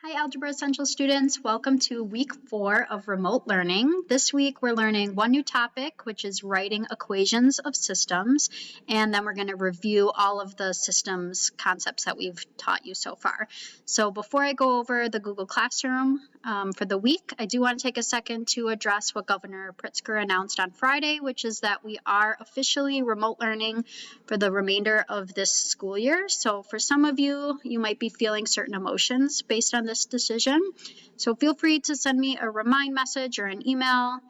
Hi, Algebra Essential students. Welcome to week 4 of remote learning. This week we're learning one new topic, which is writing equations of systems, and then we're going to review all of the systems concepts that we've taught you so far. So before I go over the Google Classroom for the week, I do want to take a second to address what Governor Pritzker announced on Friday, which is that we are officially remote learning for the remainder of this school year. So for some of you, you might be feeling certain emotions based on this decision. So feel free to send me a remind message or an email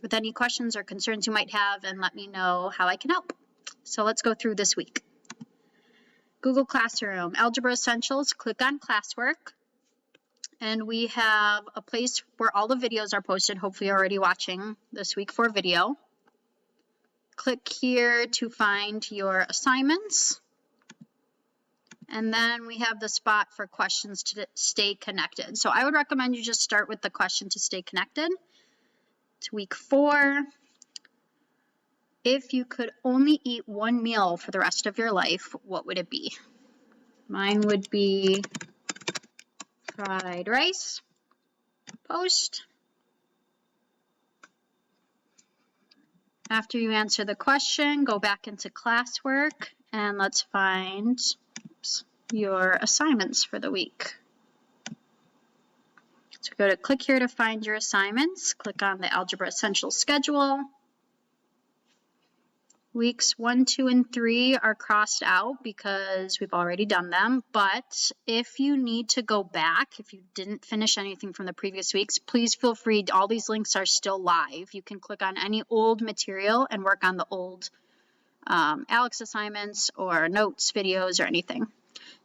with any questions or concerns you might have and let me know how I can help. So let's go through this week. Google Classroom, Algebra Essentials, click on Classwork. And we have a place where all the videos are posted. Hopefully you're already watching this week for video. Click here to find your assignments. And then we have the spot for questions to stay connected. So I would recommend you just start with the question to stay connected. It's week 4. If you could only eat one meal for the rest of your life, what would it be? Mine would be fried rice. Post. After you answer the question, go back into classwork and let's find your assignments for the week. So go to click here to find your assignments. Click on the Algebra Essentials schedule. Weeks 1, 2, and 3 are crossed out because we've already done them. But if you need to go back, if you didn't finish anything from the previous weeks, please feel free. All these links are still live. You can click on any old material and work on the old Alex assignments or notes, videos, or anything.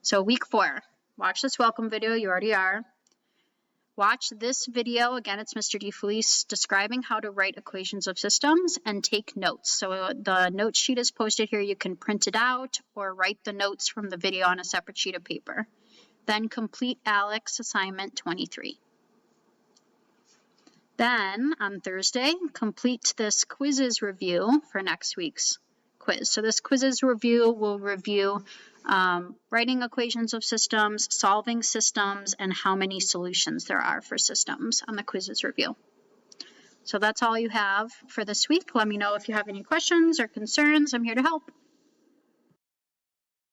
So week 4, watch this welcome video. You already are. Watch this video. Again, it's Mr. DeFelice describing how to write equations of systems and take notes. So the note sheet is posted here. You can print it out or write the notes from the video on a separate sheet of paper. Then complete Alex assignment 23. Then on Thursday, complete this quizzes review for next week's quiz. So this quizzes review will review writing equations of systems, solving systems, and how many solutions there are for systems on the quizzes review. So that's all you have for this week. Let me know if you have any questions or concerns. I'm here to help.